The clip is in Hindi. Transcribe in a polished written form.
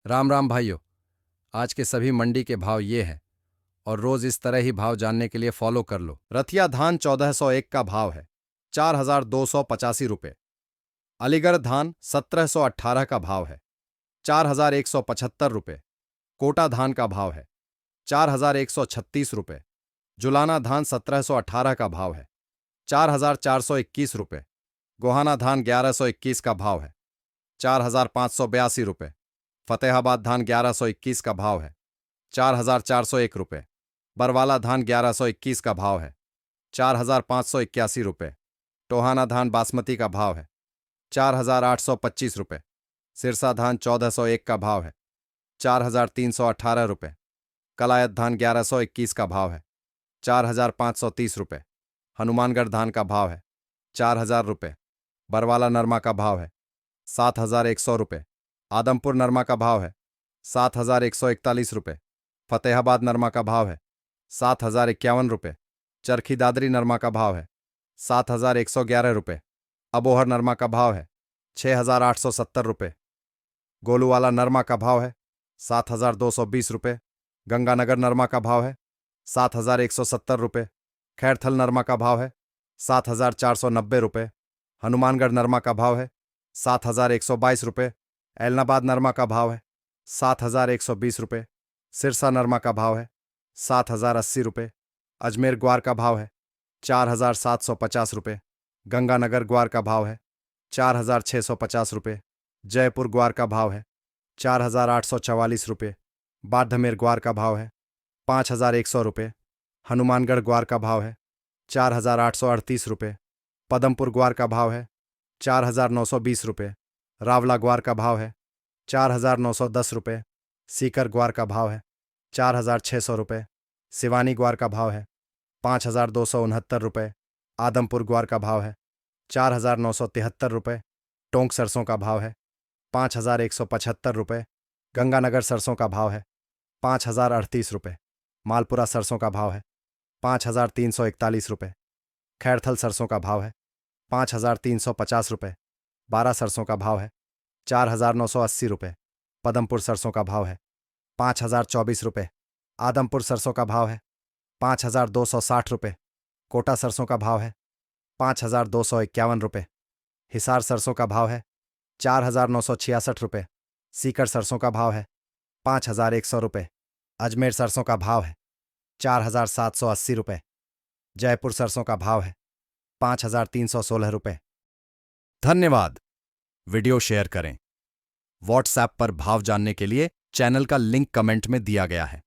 राम राम भाइयों। आज के सभी मंडी के भाव ये हैं और रोज इस तरह ही भाव जानने के लिए फॉलो कर लो। रतिया धान 1401 का भाव है 4285 रुपये। अलीगढ़ धान 1718 का भाव है 4175 रुपये। कोटा धान का भाव है 4136 रुपये। जुलाना धान 1718 का भाव है 4421 रुपये। गोहाना धान 1121 का भाव है 4582 रुपये। फतेहाबाद धान 1121 का भाव है 4401 रुपये। बरवाला धान 1121 का भाव है 4581 रुपये। टोहाना धान बासमती का भाव है 4825 रुपये। सिरसा धान 1401 का भाव है 4318 रुपये। कलायत धान 1121 का भाव है 4530 रुपये। हनुमानगढ़ धान का भाव है 4000 रुपये। बरवाला नरमा का भाव है 7100 रुपये। आदमपुर नरमा का भाव है 7141 रुपये। फतेहाबाद नरमा का भाव है 7051 रुपये। चरखी दादरी नरमा का भाव है 7111 रुपये। अबोहर नरमा का भाव है 6870 रुपये। गोलूवाला नरमा का भाव है 7220 रुपये। गंगानगर नरमा का भाव है 7170 रुपये। खैरथल नरमा का भाव है 7490 रुपये। हनुमानगढ़ नरमा का भाव है 7122 रुपये। ऐलनाबाद नरमा का भाव है 7120 रुपये। सिरसा नरमा का भाव है 7080 रुपये। अजमेर ग्वार का भाव है 4750 रुपये। गंगानगर ग्वार का भाव है 4650 रुपये। जयपुर ग्वार का भाव है 4844 रुपये। बाड़मेर ग्वार का भाव है 5100 रुपये। हनुमानगढ़ ग्वार का भाव है 4838 रुपये। पदमपुर ग्वार का भाव है 4920 रुपये। रावला ग्वार का भाव है 4910 रुपये। सीकर ग्वार का भाव है 4600 रुपये। सिवानी ग्वार का भाव है 5269 रुपये। आदमपुर ग्वार का भाव है 4973 रुपये। टोंक सरसों का भाव है 5175 रुपये। गंगानगर सरसों का भाव है 5038 रुपये। मालपुरा सरसों का भाव है 5341 रुपये। खैरथल सरसों का भाव है 5350 रुपये। बारा सरसों का भाव है 4980 रुपये। पदमपुर सरसों का भाव है 5024 रुपये। आदमपुर सरसों का भाव है 5260 रुपये। कोटा सरसों का भाव है 5251 रुपये। हिसार सरसों का भाव है 4966 रुपये। सीकर सरसों का भाव है 5100 रुपये। अजमेर सरसों का भाव है 4780 रुपये। जयपुर सरसों का भाव है 5316 रुपये। धन्यवाद। वीडियो शेयर करें। व्हाट्सएप पर भाव जानने के लिए चैनल का लिंक कमेंट में दिया गया है।